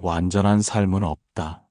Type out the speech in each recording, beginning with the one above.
완전한 삶은 없다.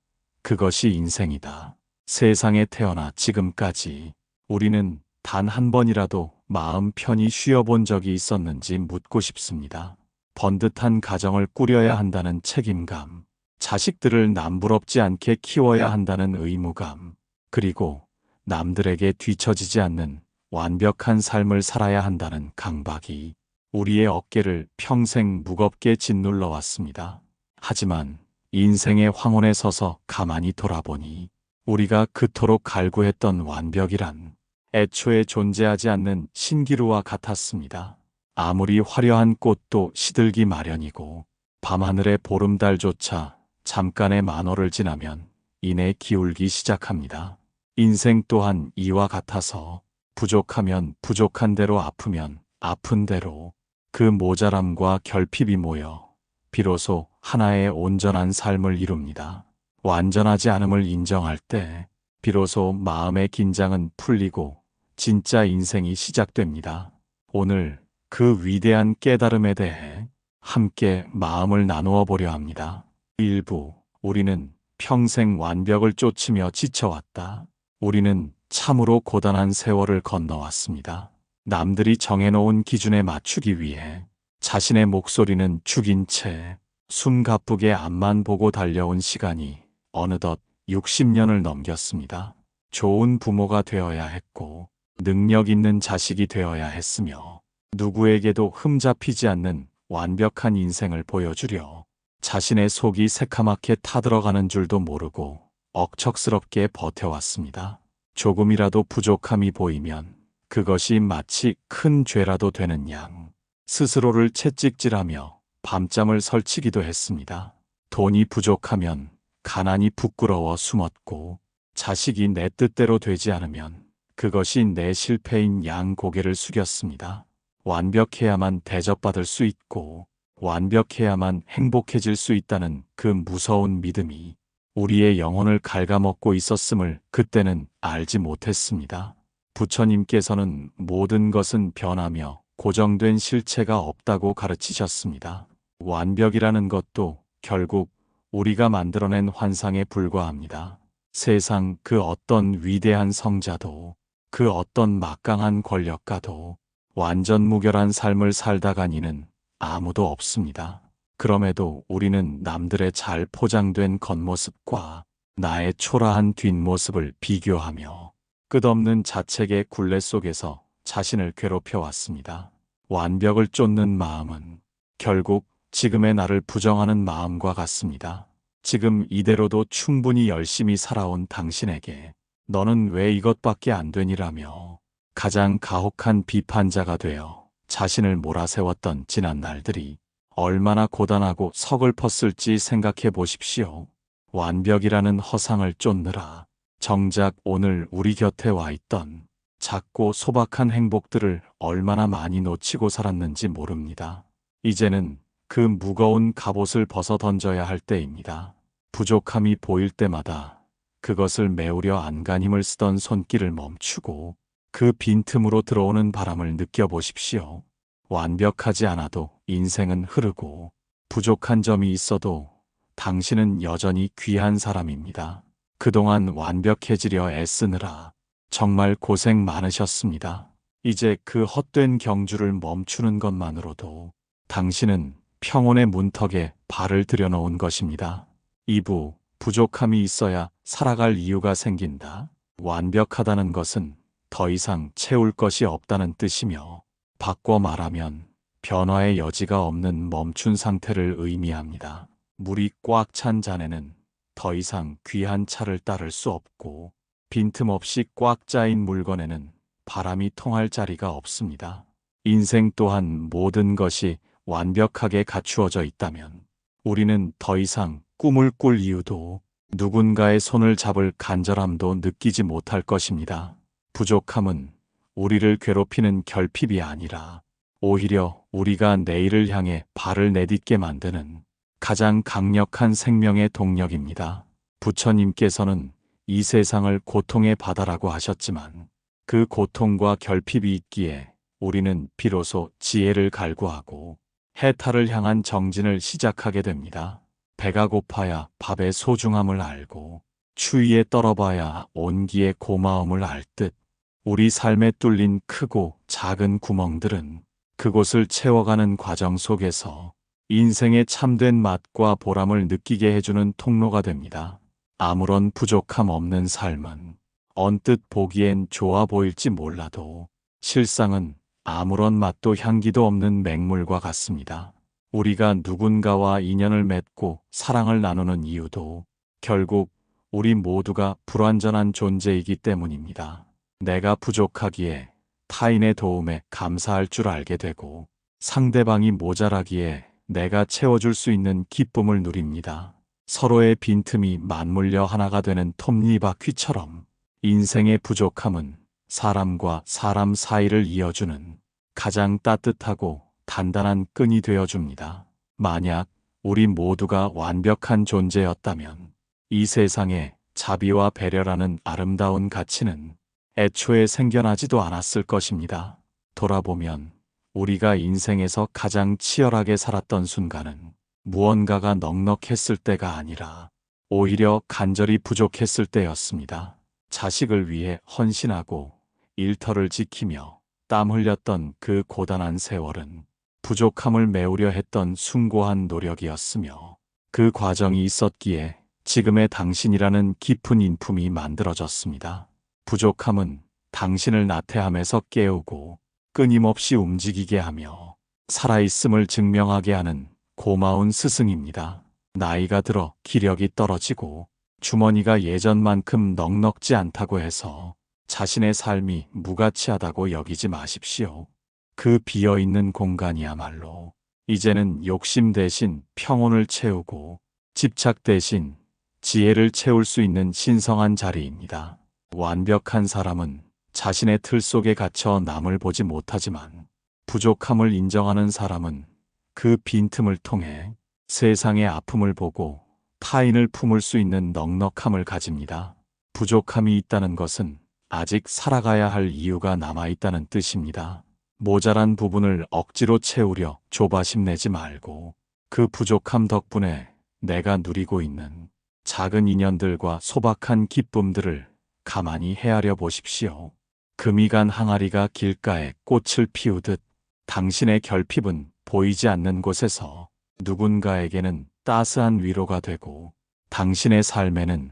그것이 인생이다. 세상에 태어나 지금까지 우리는 단 한 번이라도 마음 편히 쉬어본 적이 있었는지 묻고 싶습니다. 번듯한 가정을 꾸려야 한다는 책임감, 자식들을 남부럽지 않게 키워야 한다는 의무감, 그리고 남들에게 뒤처지지 않는 완벽한 삶을 살아야 한다는 강박이 우리의 어깨를 평생 무겁게 짓눌러 왔습니다. 하지만 인생의 황혼에 서서 가만히 돌아보니 우리가 그토록 갈구했던 완벽이란 애초에 존재하지 않는 신기루와 같았습니다. 아무리 화려한 꽃도 시들기 마련이고 밤하늘의 보름달조차 잠깐의 만월을 지나면 이내 기울기 시작합니다. 인생 또한 이와 같아서 부족하면 부족한 대로 아프면 아픈 대로 그 모자람과 결핍이 모여 비로소 하나의 온전한 삶을 이룹니다. 완전하지 않음을 인정할 때 비로소 마음의 긴장은 풀리고 진짜 인생이 시작됩니다. 오늘 그 위대한 깨달음에 대해 함께 마음을 나누어 보려 합니다. 일부, 우리는 평생 완벽을 쫓으며 지쳐왔다. 우리는 참으로 고단한 세월을 건너왔습니다. 남들이 정해놓은 기준에 맞추기 위해 자신의 목소리는 죽인 채 숨가쁘게 앞만 보고 달려온 시간이 어느덧 60년을 넘겼습니다. 좋은 부모가 되어야 했고 능력 있는 자식이 되어야 했으며 누구에게도 흠잡히지 않는 완벽한 인생을 보여주려 자신의 속이 새카맣게 타들어가는 줄도 모르고 억척스럽게 버텨왔습니다. 조금이라도 부족함이 보이면 그것이 마치 큰 죄라도 되는 양 스스로를 채찍질하며 밤잠을 설치기도 했습니다. 돈이 부족하면 가난이 부끄러워 숨었고 자식이 내 뜻대로 되지 않으면 그것이 내 실패인 양 고개를 숙였습니다. 완벽해야만 대접받을 수 있고 완벽해야만 행복해질 수 있다는 그 무서운 믿음이 우리의 영혼을 갉아먹고 있었음을 그때는 알지 못했습니다. 부처님께서는 모든 것은 변하며 고정된 실체가 없다고 가르치셨습니다. 완벽이라는 것도 결국 우리가 만들어낸 환상에 불과합니다. 세상 그 어떤 위대한 성자도 그 어떤 막강한 권력가도 완전 무결한 삶을 살다가니는 아무도 없습니다. 그럼에도 우리는 남들의 잘 포장된 겉모습과 나의 초라한 뒷모습을 비교하며 끝없는 자책의 굴레 속에서 자신을 괴롭혀 왔습니다. 완벽을 쫓는 마음은 결국 지금의 나를 부정하는 마음과 같습니다. 지금 이대로도 충분히 열심히 살아온 당신에게 너는 왜 이것밖에 안 되니라며 가장 가혹한 비판자가 되어 자신을 몰아세웠던 지난 날들이 얼마나 고단하고 서글펐을지 생각해 보십시오. 완벽이라는 허상을 쫓느라 정작 오늘 우리 곁에 와 있던 작고 소박한 행복들을 얼마나 많이 놓치고 살았는지 모릅니다. 이제는 그 무거운 갑옷을 벗어 던져야 할 때입니다. 부족함이 보일 때마다 그것을 메우려 안간 힘을 쓰던 손길을 멈추고 그 빈틈으로 들어오는 바람을 느껴보십시오. 완벽하지 않아도 인생은 흐르고 부족한 점이 있어도 당신은 여전히 귀한 사람입니다. 그동안 완벽해지려 애쓰느라 정말 고생 많으셨습니다. 이제 그 헛된 경주를 멈추는 것만으로도 당신은 평온의 문턱에 발을 들여놓은 것입니다. 2부, 부족함이 있어야 살아갈 이유가 생긴다. 완벽하다는 것은 더 이상 채울 것이 없다는 뜻이며 바꿔 말하면 변화의 여지가 없는 멈춘 상태를 의미합니다. 물이 꽉 찬 잔에는 더 이상 귀한 차를 따를 수 없고 빈틈없이 꽉 짜인 물건에는 바람이 통할 자리가 없습니다. 인생 또한 모든 것이 완벽하게 갖추어져 있다면 우리는 더 이상 꿈을 꿀 이유도 누군가의 손을 잡을 간절함도 느끼지 못할 것입니다. 부족함은 우리를 괴롭히는 결핍이 아니라 오히려 우리가 내일을 향해 발을 내딛게 만드는 가장 강력한 생명의 동력입니다. 부처님께서는 이 세상을 고통의 바다라고 하셨지만 그 고통과 결핍이 있기에 우리는 비로소 지혜를 갈구하고 해탈을 향한 정진을 시작하게 됩니다. 배가 고파야 밥의 소중함을 알고 추위에 떨어봐야 온기의 고마움을 알 듯 우리 삶에 뚫린 크고 작은 구멍들은 그곳을 채워가는 과정 속에서 인생의 참된 맛과 보람을 느끼게 해주는 통로가 됩니다. 아무런 부족함 없는 삶은 언뜻 보기엔 좋아 보일지 몰라도 실상은 아무런 맛도 향기도 없는 맹물과 같습니다. 우리가 누군가와 인연을 맺고 사랑을 나누는 이유도 결국 우리 모두가 불완전한 존재이기 때문입니다. 내가 부족하기에 타인의 도움에 감사할 줄 알게 되고 상대방이 모자라기에 내가 채워줄 수 있는 기쁨을 누립니다. 서로의 빈틈이 맞물려 하나가 되는 톱니바퀴처럼 인생의 부족함은 사람과 사람 사이를 이어주는 가장 따뜻하고 단단한 끈이 되어줍니다. 만약 우리 모두가 완벽한 존재였다면 이 세상에 자비와 배려라는 아름다운 가치는 애초에 생겨나지도 않았을 것입니다. 돌아보면 우리가 인생에서 가장 치열하게 살았던 순간은 무언가가 넉넉했을 때가 아니라 오히려 간절히 부족했을 때였습니다. 자식을 위해 헌신하고 일터를 지키며 땀 흘렸던 그 고단한 세월은 부족함을 메우려 했던 숭고한 노력이었으며 그 과정이 있었기에 지금의 당신이라는 깊은 인품이 만들어졌습니다. 부족함은 당신을 나태함에서 깨우고 끊임없이 움직이게 하며 살아있음을 증명하게 하는 고마운 스승입니다. 나이가 들어 기력이 떨어지고 주머니가 예전만큼 넉넉지 않다고 해서 자신의 삶이 무가치하다고 여기지 마십시오. 그 비어있는 공간이야말로 이제는 욕심 대신 평온을 채우고 집착 대신 지혜를 채울 수 있는 신성한 자리입니다. 완벽한 사람은 자신의 틀 속에 갇혀 남을 보지 못하지만 부족함을 인정하는 사람은 그 빈틈을 통해 세상의 아픔을 보고 타인을 품을 수 있는 넉넉함을 가집니다. 부족함이 있다는 것은 아직 살아가야 할 이유가 남아있다는 뜻입니다. 모자란 부분을 억지로 채우려 조바심 내지 말고 그 부족함 덕분에 내가 누리고 있는 작은 인연들과 소박한 기쁨들을 가만히 헤아려 보십시오. 금이 간 항아리가 길가에 꽃을 피우듯 당신의 결핍은 보이지 않는 곳에서 누군가에게는 따스한 위로가 되고 당신의 삶에는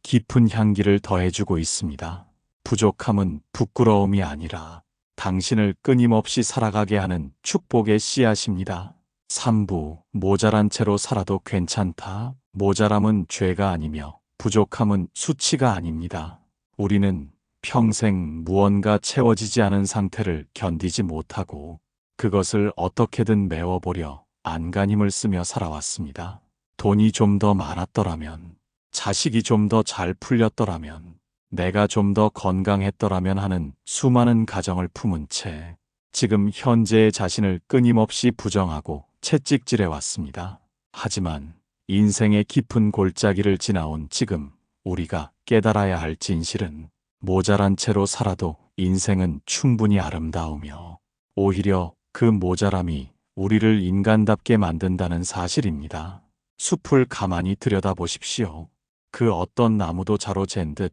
깊은 향기를 더해주고 있습니다. 부족함은 부끄러움이 아니라 당신을 끊임없이 살아가게 하는 축복의 씨앗입니다. 3부 모자란 채로 살아도 괜찮다. 모자람은 죄가 아니며 부족함은 수치가 아닙니다. 우리는 평생 무언가 채워지지 않은 상태를 견디지 못하고 그것을 어떻게든 메워보려 안간힘을 쓰며 살아왔습니다. 돈이 좀 더 많았더라면, 자식이 좀 더 잘 풀렸더라면, 내가 좀 더 건강했더라면 하는 수많은 가정을 품은 채 지금 현재의 자신을 끊임없이 부정하고 채찍질해 왔습니다. 하지만 인생의 깊은 골짜기를 지나온 지금 우리가 깨달아야 할 진실은 모자란 채로 살아도 인생은 충분히 아름다우며 오히려 그 모자람이 우리를 인간답게 만든다는 사실입니다. 숲을 가만히 들여다보십시오. 그 어떤 나무도 자로 잰 듯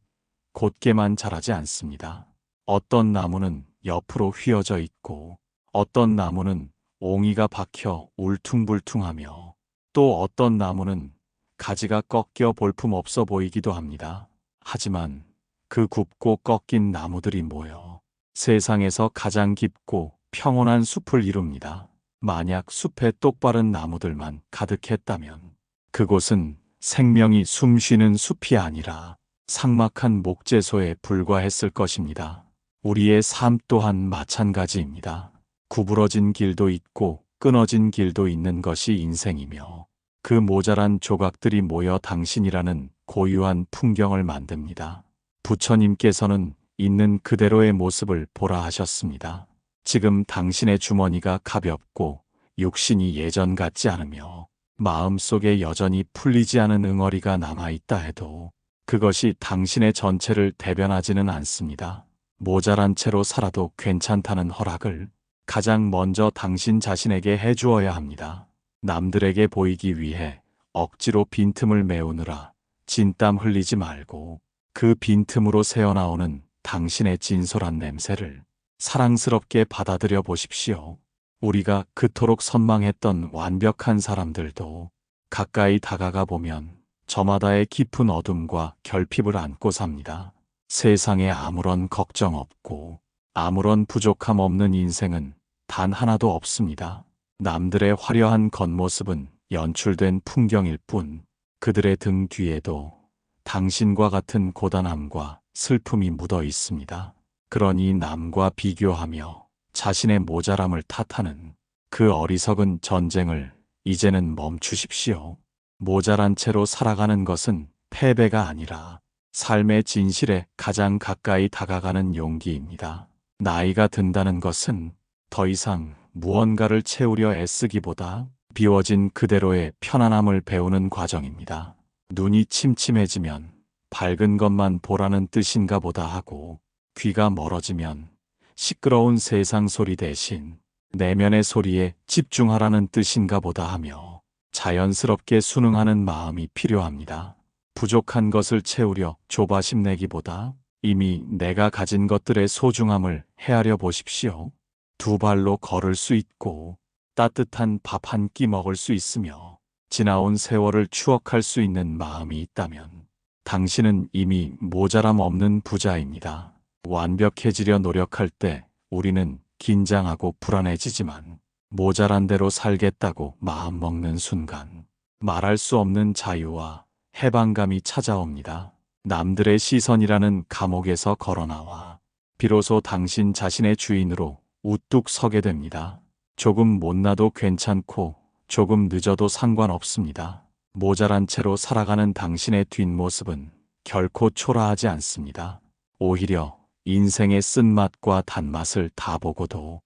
곧게만 자라지 않습니다. 어떤 나무는 옆으로 휘어져 있고 어떤 나무는 옹이가 박혀 울퉁불퉁하며 또 어떤 나무는 가지가 꺾여 볼품없어 보이기도 합니다. 하지만 그 굽고 꺾인 나무들이 모여 세상에서 가장 깊고 평온한 숲을 이룹니다. 만약 숲에 똑바른 나무들만 가득했다면 그곳은 생명이 숨쉬는 숲이 아니라 삭막한 목재소에 불과했을 것입니다. 우리의 삶 또한 마찬가지입니다. 구부러진 길도 있고 끊어진 길도 있는 것이 인생이며 그 모자란 조각들이 모여 당신이라는 고유한 풍경을 만듭니다. 부처님께서는 있는 그대로의 모습을 보라 하셨습니다. 지금 당신의 주머니가 가볍고 육신이 예전 같지 않으며 마음속에 여전히 풀리지 않은 응어리가 남아있다 해도 그것이 당신의 전체를 대변하지는 않습니다. 모자란 채로 살아도 괜찮다는 허락을 가장 먼저 당신 자신에게 해주어야 합니다. 남들에게 보이기 위해 억지로 빈틈을 메우느라 진땀 흘리지 말고 그 빈틈으로 새어나오는 당신의 진솔한 냄새를 사랑스럽게 받아들여 보십시오. 우리가 그토록 선망했던 완벽한 사람들도 가까이 다가가 보면 저마다의 깊은 어둠과 결핍을 안고 삽니다. 세상에 아무런 걱정 없고 아무런 부족함 없는 인생은 단 하나도 없습니다. 남들의 화려한 겉모습은 연출된 풍경일 뿐 그들의 등 뒤에도 당신과 같은 고단함과 슬픔이 묻어 있습니다. 그러니 남과 비교하며 자신의 모자람을 탓하는 그 어리석은 전쟁을 이제는 멈추십시오. 모자란 채로 살아가는 것은 패배가 아니라 삶의 진실에 가장 가까이 다가가는 용기입니다. 나이가 든다는 것은 더 이상 무언가를 채우려 애쓰기보다 비워진 그대로의 편안함을 배우는 과정입니다. 눈이 침침해지면 밝은 것만 보라는 뜻인가 보다 하고 귀가 멀어지면 시끄러운 세상 소리 대신 내면의 소리에 집중하라는 뜻인가 보다 하며 자연스럽게 순응하는 마음이 필요합니다. 부족한 것을 채우려 조바심 내기보다 이미 내가 가진 것들의 소중함을 헤아려 보십시오. 두 발로 걸을 수 있고 따뜻한 밥 한 끼 먹을 수 있으며 지나온 세월을 추억할 수 있는 마음이 있다면 당신은 이미 모자람 없는 부자입니다. 완벽해지려 노력할 때 우리는 긴장하고 불안해지지만 모자란 대로 살겠다고 마음먹는 순간 말할 수 없는 자유와 해방감이 찾아옵니다. 남들의 시선이라는 감옥에서 걸어나와 비로소 당신 자신의 주인으로 우뚝 서게 됩니다. 조금 못나도 괜찮고 조금 늦어도 상관없습니다. 모자란 채로 살아가는 당신의 뒷모습은 결코 초라하지 않습니다. 오히려 인생의 쓴맛과 단맛을 다 보고도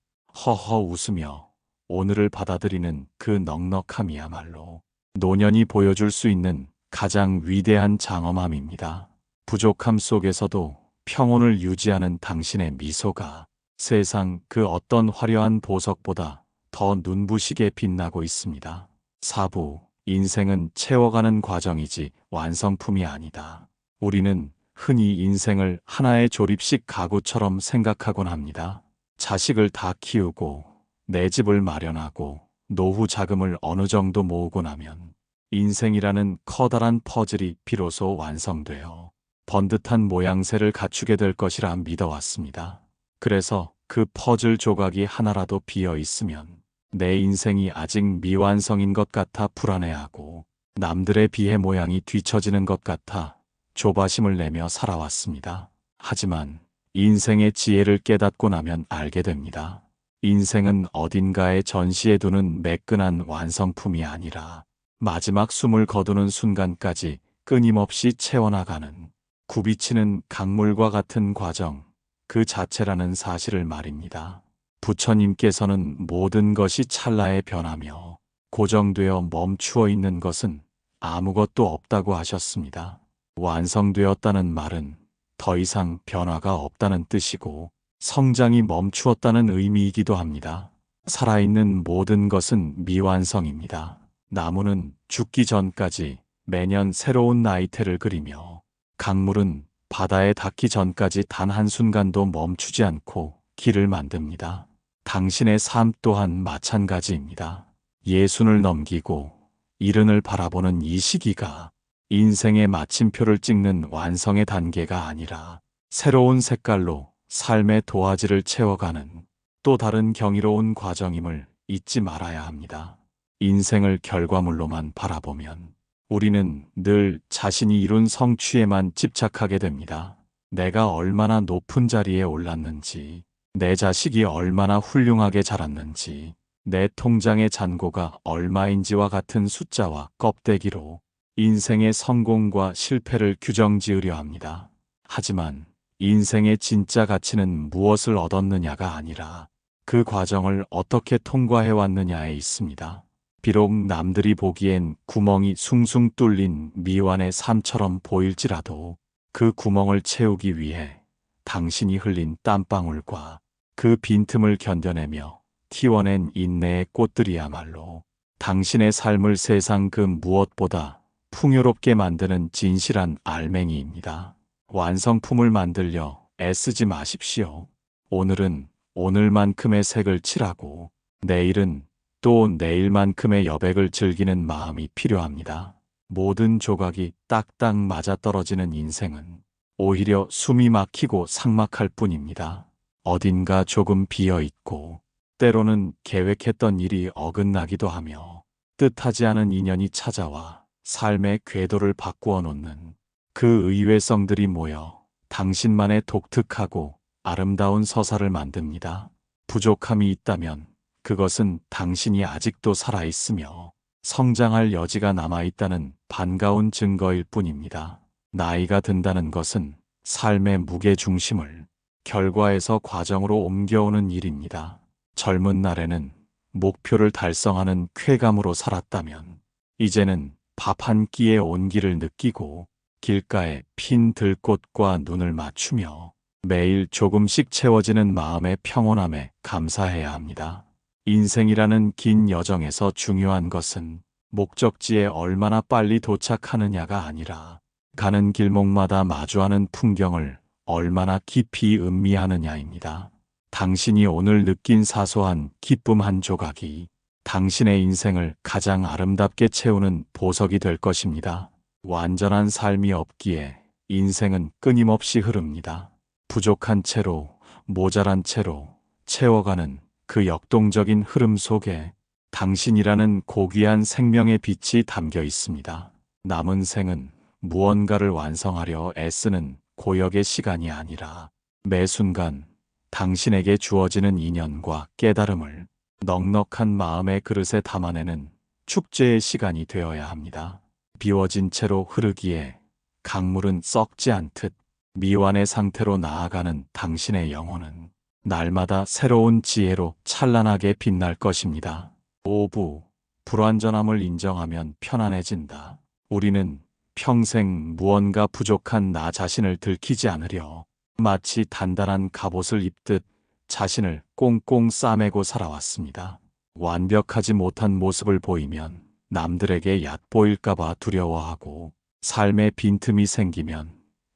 허허 웃으며 오늘을 받아들이는 그 넉넉함이야말로 노년이 보여줄 수 있는 가장 위대한 장엄함입니다. 부족함 속에서도 평온을 유지하는 당신의 미소가 세상 그 어떤 화려한 보석보다 더 눈부시게 빛나고 있습니다. 4부 인생은 채워가는 과정이지 완성품이 아니다. 우리는 흔히 인생을 하나의 조립식 가구처럼 생각하곤 합니다. 자식을 다 키우고 내 집을 마련하고 노후 자금을 어느 정도 모으고 나면 인생이라는 커다란 퍼즐이 비로소 완성되어 번듯한 모양새를 갖추게 될 것이라 믿어왔습니다. 그래서 그 퍼즐 조각이 하나라도 비어 있으면 내 인생이 아직 미완성인 것 같아 불안해하고 남들에 비해 모양이 뒤처지는 것 같아 조바심을 내며 살아왔습니다. 하지만 인생의 지혜를 깨닫고 나면 알게 됩니다. 인생은 어딘가에 전시해두는 매끈한 완성품이 아니라 마지막 숨을 거두는 순간까지 끊임없이 채워나가는 굽이치는 강물과 같은 과정 그 자체라는 사실을 말입니다. 부처님께서는 모든 것이 찰나에 변하며 고정되어 멈추어 있는 것은 아무것도 없다고 하셨습니다. 완성되었다는 말은 더 이상 변화가 없다는 뜻이고 성장이 멈추었다는 의미이기도 합니다. 살아있는 모든 것은 미완성입니다. 나무는 죽기 전까지 매년 새로운 나이테를 그리며 강물은 바다에 닿기 전까지 단 한순간도 멈추지 않고 길을 만듭니다. 당신의 삶 또한 마찬가지입니다. 예순을 넘기고 일흔을 바라보는 이 시기가 인생의 마침표를 찍는 완성의 단계가 아니라 새로운 색깔로 삶의 도화지를 채워가는 또 다른 경이로운 과정임을 잊지 말아야 합니다. 인생을 결과물로만 바라보면 우리는 늘 자신이 이룬 성취에만 집착하게 됩니다. 내가 얼마나 높은 자리에 올랐는지, 내 자식이 얼마나 훌륭하게 자랐는지, 내 통장의 잔고가 얼마인지와 같은 숫자와 껍데기로 인생의 성공과 실패를 규정지으려 합니다. 하지만 인생의 진짜 가치는 무엇을 얻었느냐가 아니라 그 과정을 어떻게 통과해왔느냐에 있습니다. 비록 남들이 보기엔 구멍이 숭숭 뚫린 미완의 삶처럼 보일지라도 그 구멍을 채우기 위해 당신이 흘린 땀방울과 그 빈틈을 견뎌내며 틔워낸 인내의 꽃들이야말로 당신의 삶을 세상 그 무엇보다 풍요롭게 만드는 진실한 알맹이입니다. 완성품을 만들려 애쓰지 마십시오. 오늘은 오늘만큼의 색을 칠하고 내일은 또 내일만큼의 여백을 즐기는 마음이 필요합니다. 모든 조각이 딱딱 맞아떨어지는 인생은 오히려 숨이 막히고 삭막할 뿐입니다. 어딘가 조금 비어 있고 때로는 계획했던 일이 어긋나기도 하며 뜻하지 않은 인연이 찾아와 삶의 궤도를 바꾸어 놓는 그 의외성들이 모여 당신만의 독특하고 아름다운 서사를 만듭니다. 부족함이 있다면 그것은 당신이 아직도 살아있으며 성장할 여지가 남아있다는 반가운 증거일 뿐입니다. 나이가 든다는 것은 삶의 무게 중심을 결과에서 과정으로 옮겨오는 일입니다. 젊은 날에는 목표를 달성하는 쾌감으로 살았다면 이제는 밥 한 끼의 온기를 느끼고 길가에 핀 들꽃과 눈을 맞추며 매일 조금씩 채워지는 마음의 평온함에 감사해야 합니다. 인생이라는 긴 여정에서 중요한 것은 목적지에 얼마나 빨리 도착하느냐가 아니라 가는 길목마다 마주하는 풍경을 얼마나 깊이 음미하느냐입니다. 당신이 오늘 느낀 사소한 기쁨 한 조각이 당신의 인생을 가장 아름답게 채우는 보석이 될 것입니다. 완전한 삶이 없기에 인생은 끊임없이 흐릅니다. 부족한 채로, 모자란 채로 채워가는 그 역동적인 흐름 속에 당신이라는 고귀한 생명의 빛이 담겨 있습니다. 남은 생은 무언가를 완성하려 애쓰는 고역의 시간이 아니라 매 순간 당신에게 주어지는 인연과 깨달음을 넉넉한 마음의 그릇에 담아내는 축제의 시간이 되어야 합니다. 비워진 채로 흐르기에 강물은 썩지 않듯 미완의 상태로 나아가는 당신의 영혼은 날마다 새로운 지혜로 찬란하게 빛날 것입니다. 5부, 불완전함을 인정하면 편안해진다. 우리는 평생 무언가 부족한 나 자신을 들키지 않으려 마치 단단한 갑옷을 입듯 자신을 꽁꽁 싸매고 살아왔습니다. 완벽하지 못한 모습을 보이면 남들에게 얕보일까봐 두려워하고 삶의 빈틈이 생기면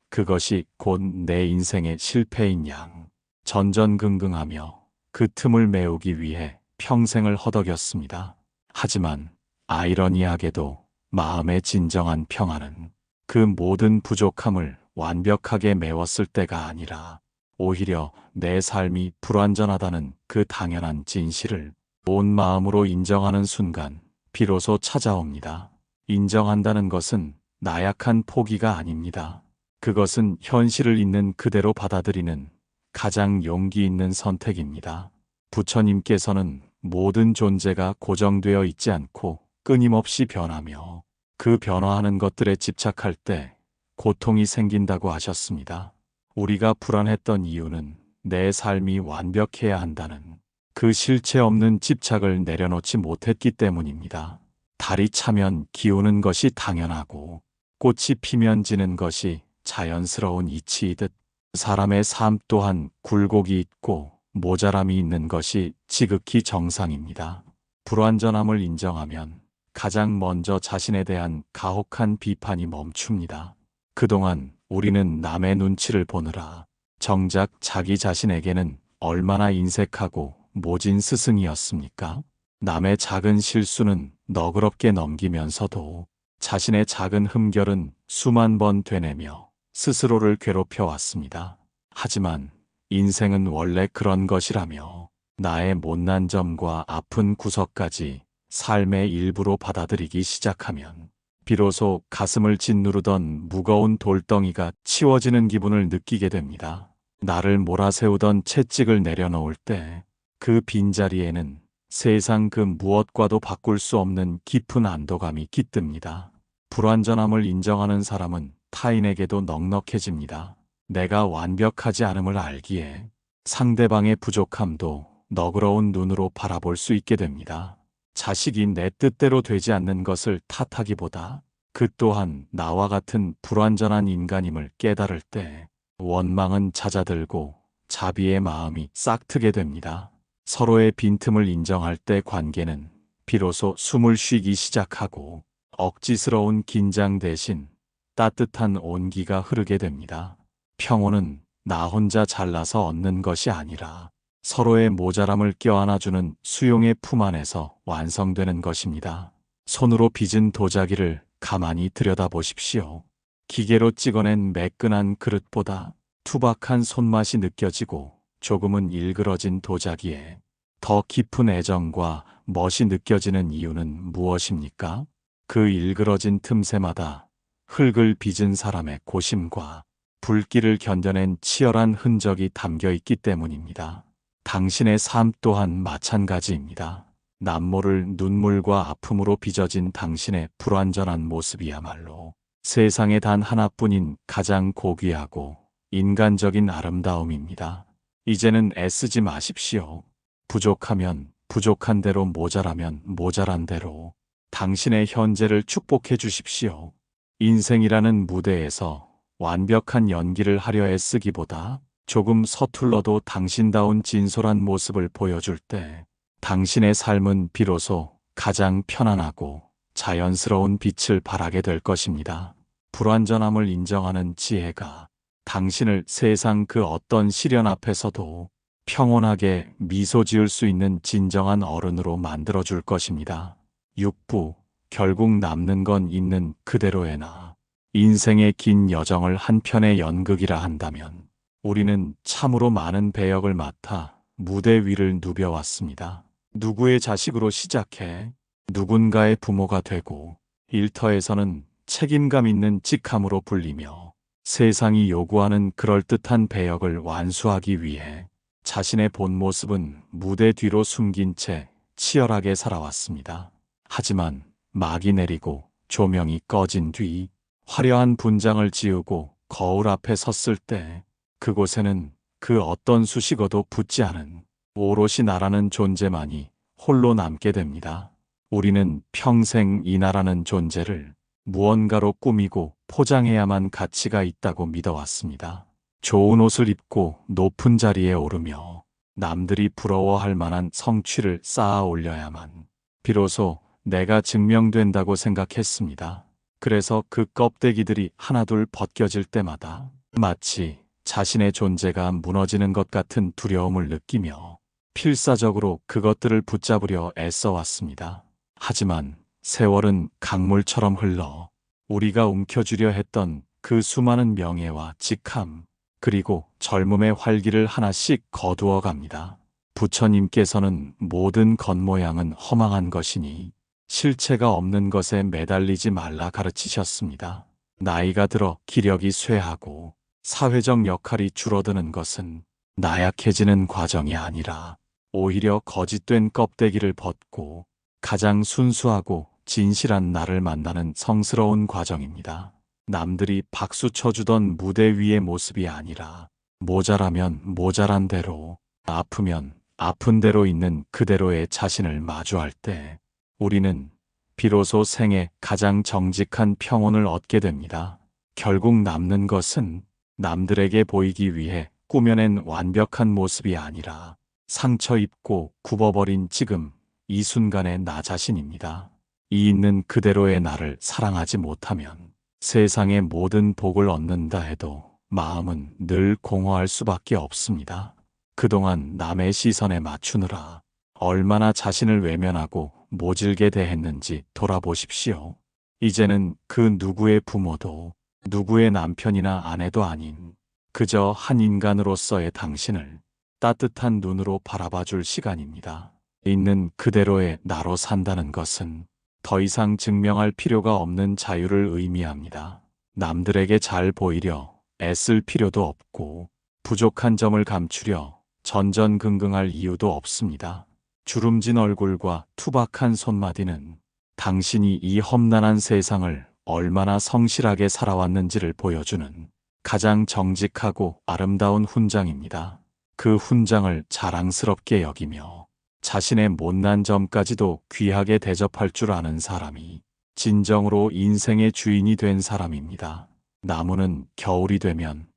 그것이 곧 내 인생의 실패인 양 전전긍긍하며 그 틈을 메우기 위해 평생을 허덕였습니다. 하지만 아이러니하게도 마음의 진정한 평안은 그 모든 부족함을 완벽하게 메웠을 때가 아니라 오히려 내 삶이 불완전하다는 그 당연한 진실을 온 마음으로 인정하는 순간 비로소 찾아옵니다. 인정한다는 것은 나약한 포기가 아닙니다. 그것은 현실을 있는 그대로 받아들이는 가장 용기 있는 선택입니다. 부처님께서는 모든 존재가 고정되어 있지 않고 끊임없이 변하며 그 변화하는 것들에 집착할 때 고통이 생긴다고 하셨습니다. 우리가 불안했던 이유는 내 삶이 완벽해야 한다는 그 실체 없는 집착을 내려놓지 못했기 때문입니다. 달이 차면 기우는 것이 당연하고 꽃이 피면 지는 것이 자연스러운 이치이듯 사람의 삶 또한 굴곡이 있고 모자람이 있는 것이 지극히 정상입니다. 불완전함을 인정하면 가장 먼저 자신에 대한 가혹한 비판이 멈춥니다. 그동안 우리는 남의 눈치를 보느라 정작 자기 자신에게는 얼마나 인색하고 모진 스승이었습니까? 남의 작은 실수는 너그럽게 넘기면서도 자신의 작은 흠결은 수만 번 되뇌며 스스로를 괴롭혀 왔습니다. 하지만 인생은 원래 그런 것이라며 나의 못난 점과 아픈 구석까지 삶의 일부로 받아들이기 시작하면 비로소 가슴을 짓누르던 무거운 돌덩이가 치워지는 기분을 느끼게 됩니다. 나를 몰아세우던 채찍을 내려놓을 때 그 빈자리에는 세상 그 무엇과도 바꿀 수 없는 깊은 안도감이 깃듭니다. 불완전함을 인정하는 사람은 타인에게도 넉넉해집니다. 내가 완벽하지 않음을 알기에 상대방의 부족함도 너그러운 눈으로 바라볼 수 있게 됩니다. 자식이 내 뜻대로 되지 않는 것을 탓하기보다 그 또한 나와 같은 불완전한 인간임을 깨달을 때 원망은 잦아들고 자비의 마음이 싹트게 됩니다. 서로의 빈틈을 인정할 때 관계는 비로소 숨을 쉬기 시작하고 억지스러운 긴장 대신 따뜻한 온기가 흐르게 됩니다. 평온은 나 혼자 잘나서 얻는 것이 아니라 서로의 모자람을 껴안아주는 수용의 품 안에서 완성되는 것입니다. 손으로 빚은 도자기를 가만히 들여다보십시오. 기계로 찍어낸 매끈한 그릇보다 투박한 손맛이 느껴지고 조금은 일그러진 도자기에 더 깊은 애정과 멋이 느껴지는 이유는 무엇입니까? 그 일그러진 틈새마다 흙을 빚은 사람의 고심과 불길을 견뎌낸 치열한 흔적이 담겨 있기 때문입니다. 당신의 삶 또한 마찬가지입니다. 남모를 눈물과 아픔으로 빚어진 당신의 불완전한 모습이야말로 세상에 단 하나뿐인 가장 고귀하고 인간적인 아름다움입니다. 이제는 애쓰지 마십시오. 부족하면 부족한 대로, 모자라면 모자란 대로 당신의 현재를 축복해 주십시오. 인생이라는 무대에서 완벽한 연기를 하려 애쓰기보다 조금 서툴러도 당신다운 진솔한 모습을 보여줄 때 당신의 삶은 비로소 가장 편안하고 자연스러운 빛을 발하게 될 것입니다. 불완전함을 인정하는 지혜가 당신을 세상 그 어떤 시련 앞에서도 평온하게 미소 지을 수 있는 진정한 어른으로 만들어줄 것입니다. 6부, 결국 남는 건 있는 그대로의 나. 인생의 긴 여정을 한 편의 연극이라 한다면 우리는 참으로 많은 배역을 맡아 무대 위를 누벼왔습니다. 누구의 자식으로 시작해 누군가의 부모가 되고 일터에서는 책임감 있는 직함으로 불리며 세상이 요구하는 그럴듯한 배역을 완수하기 위해 자신의 본 모습은 무대 뒤로 숨긴 채 치열하게 살아왔습니다. 하지만 막이 내리고 조명이 꺼진 뒤 화려한 분장을 지우고 거울 앞에 섰을 때 그곳에는 그 어떤 수식어도 붙지 않은 오롯이 나라는 존재만이 홀로 남게 됩니다. 우리는 평생 이 나라는 존재를 무언가로 꾸미고 포장해야만 가치가 있다고 믿어왔습니다. 좋은 옷을 입고 높은 자리에 오르며 남들이 부러워할 만한 성취를 쌓아 올려야만 비로소 내가 증명된다고 생각했습니다. 그래서 그 껍데기들이 하나둘 벗겨질 때마다 마치 자신의 존재가 무너지는 것 같은 두려움을 느끼며 필사적으로 그것들을 붙잡으려 애써왔습니다. 하지만 세월은 강물처럼 흘러 우리가 움켜쥐려 했던 그 수많은 명예와 직함, 그리고 젊음의 활기를 하나씩 거두어 갑니다. 부처님께서는 모든 겉모양은 허망한 것이니 실체가 없는 것에 매달리지 말라 가르치셨습니다. 나이가 들어 기력이 쇠하고 사회적 역할이 줄어드는 것은 나약해지는 과정이 아니라 오히려 거짓된 껍데기를 벗고 가장 순수하고 진실한 나를 만나는 성스러운 과정입니다. 남들이 박수 쳐주던 무대 위의 모습이 아니라 모자라면 모자란 대로, 아프면 아픈 대로 있는 그대로의 자신을 마주할 때 우리는 비로소 생애 가장 정직한 평온을 얻게 됩니다. 결국 남는 것은 남들에게 보이기 위해 꾸며낸 완벽한 모습이 아니라 상처 입고 굽어버린 지금 이 순간의 나 자신입니다. 이 있는 그대로의 나를 사랑하지 못하면 세상의 모든 복을 얻는다 해도 마음은 늘 공허할 수밖에 없습니다. 그동안 남의 시선에 맞추느라 얼마나 자신을 외면하고 모질게 대했는지 돌아보십시오. 이제는 그 누구의 부모도 누구의 남편이나 아내도 아닌 그저 한 인간으로서의 당신을 따뜻한 눈으로 바라봐 줄 시간입니다. 있는 그대로의 나로 산다는 것은 더 이상 증명할 필요가 없는 자유를 의미합니다. 남들에게 잘 보이려 애쓸 필요도 없고 부족한 점을 감추려 전전긍긍할 이유도 없습니다. 주름진 얼굴과 투박한 손마디는 당신이 이 험난한 세상을 얼마나 성실하게 살아왔는지를 보여주는 가장 정직하고 아름다운 훈장입니다. 그 훈장을 자랑스럽게 여기며 자신의 못난 점까지도 귀하게 대접할 줄 아는 사람이 진정으로 인생의 주인이 된 사람입니다. 나무는 겨울이 되면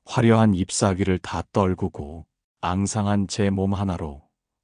화려한 잎사귀를 다 떨구고 앙상한 제 몸 하나로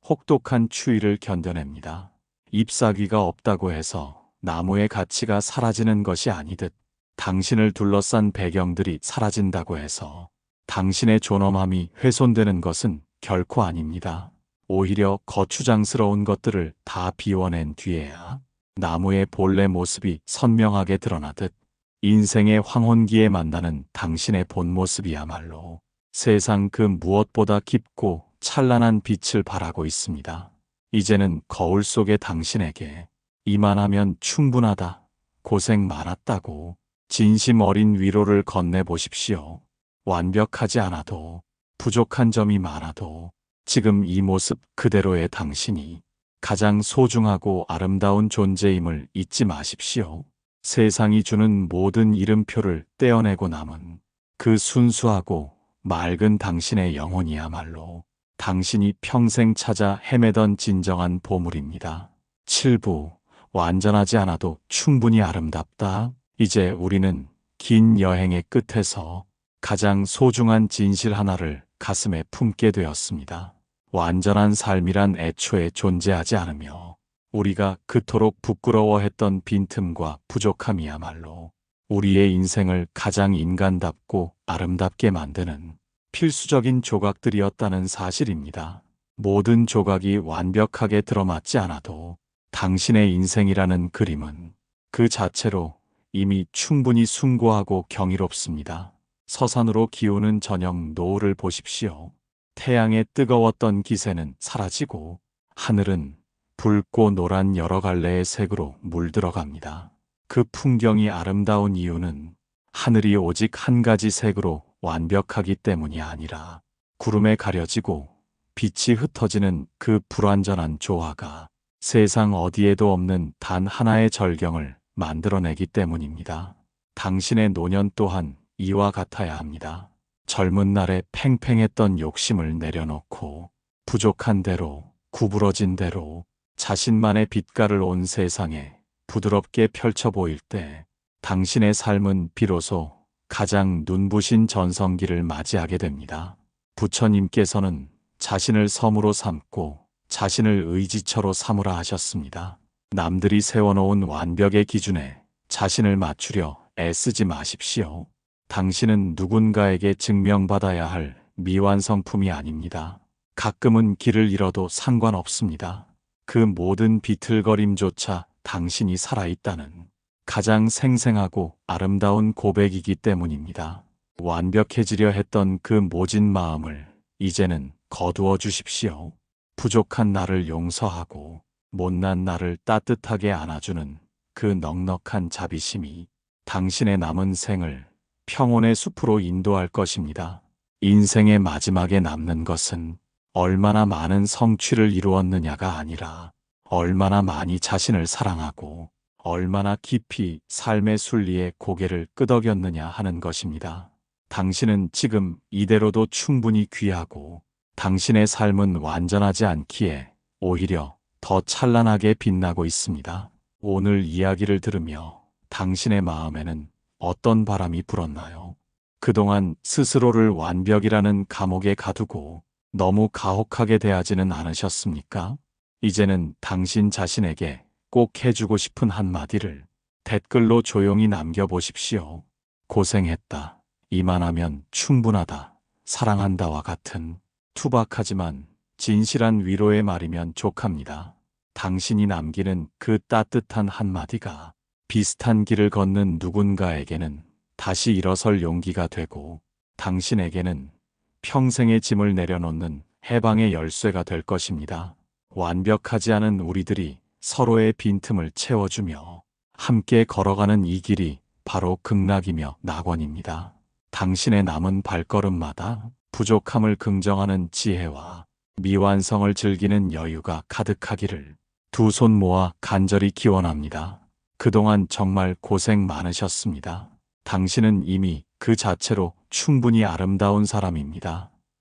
혹독한 추위를 견뎌냅니다. 잎사귀가 없다고 해서 나무의 가치가 사라지는 것이 아니듯 당신을 둘러싼 배경들이 사라진다고 해서 당신의 존엄함이 훼손되는 것은 결코 아닙니다. 오히려 거추장스러운 것들을 다 비워낸 뒤에야 나무의 본래 모습이 선명하게 드러나듯 인생의 황혼기에 만나는 당신의 본 모습이야말로 세상 그 무엇보다 깊고 찬란한 빛을 발하고 있습니다. 이제는 거울 속의 당신에게 이만하면 충분하다, 고생 많았다고 진심 어린 위로를 건네보십시오. 완벽하지 않아도, 부족한 점이 많아도 지금 이 모습 그대로의 당신이 가장 소중하고 아름다운 존재임을 잊지 마십시오. 세상이 주는 모든 이름표를 떼어내고 남은 그 순수하고 맑은 당신의 영혼이야말로 당신이 평생 찾아 헤매던 진정한 보물입니다. 7부 완전하지 않아도 충분히 아름답다. 이제 우리는 긴 여행의 끝에서 가장 소중한 진실 하나를 가슴에 품게 되었습니다. 완전한 삶이란 애초에 존재하지 않으며 우리가 그토록 부끄러워했던 빈틈과 부족함이야말로 우리의 인생을 가장 인간답고 아름답게 만드는 필수적인 조각들이었다는 사실입니다. 모든 조각이 완벽하게 들어맞지 않아도 당신의 인생이라는 그림은 그 자체로 이미 충분히 숭고하고 경이롭습니다. 서산으로 기우는 저녁 노을을 보십시오. 태양의 뜨거웠던 기세는 사라지고 하늘은 붉고 노란 여러 갈래의 색으로 물들어갑니다. 그 풍경이 아름다운 이유는 하늘이 오직 한 가지 색으로 완벽하기 때문이 아니라 구름에 가려지고 빛이 흩어지는 그 불완전한 조화가 세상 어디에도 없는 단 하나의 절경을 만들어내기 때문입니다. 당신의 노년 또한 이와 같아야 합니다. 젊은 날에 팽팽했던 욕심을 내려놓고 부족한 대로, 구부러진 대로 자신만의 빛깔을 온 세상에 부드럽게 펼쳐 보일 때 당신의 삶은 비로소 가장 눈부신 전성기를 맞이하게 됩니다. 부처님께서는 자신을 섬으로 삼고 자신을 의지처로 삼으라 하셨습니다. 남들이 세워놓은 완벽의 기준에 자신을 맞추려 애쓰지 마십시오. 당신은 누군가에게 증명받아야 할 미완성품이 아닙니다. 가끔은 길을 잃어도 상관없습니다. 그 모든 비틀거림조차 당신이 살아있다는 가장 생생하고 아름다운 고백이기 때문입니다. 완벽해지려 했던 그 모진 마음을 이제는 거두어 주십시오. 부족한 나를 용서하고 못난 나를 따뜻하게 안아주는 그 넉넉한 자비심이 당신의 남은 생을 평온의 숲으로 인도할 것입니다. 인생의 마지막에 남는 것은 얼마나 많은 성취를 이루었느냐가 아니라 얼마나 많이 자신을 사랑하고 얼마나 깊이 삶의 순리에 고개를 끄덕였느냐 하는 것입니다. 당신은 지금 이대로도 충분히 귀하고 당신의 삶은 완전하지 않기에 오히려 더 찬란하게 빛나고 있습니다. 오늘 이야기를 들으며 당신의 마음에는 어떤 바람이 불었나요? 그동안 스스로를 완벽이라는 감옥에 가두고 너무 가혹하게 대하지는 않으셨습니까? 이제는 당신 자신에게 꼭 해주고 싶은 한마디를 댓글로 조용히 남겨보십시오. 고생했다. 이만하면 충분하다. 사랑한다와 같은 투박하지만 진실한 위로의 말이면 족합니다. 당신이 남기는 그 따뜻한 한마디가 비슷한 길을 걷는 누군가에게는 다시 일어설 용기가 되고 당신에게는 평생의 짐을 내려놓는 해방의 열쇠가 될 것입니다. 완벽하지 않은 우리들이 서로의 빈틈을 채워주며 함께 걸어가는 이 길이 바로 극락이며 낙원입니다. 당신의 남은 발걸음마다 부족함을 긍정하는 지혜와 미완성을 즐기는 여유가 가득하기를 두 손 모아 간절히 기원합니다. 그동안 정말 고생 많으셨습니다. 당신은 이미 그 자체로 충분히 아름다운 사람입니다.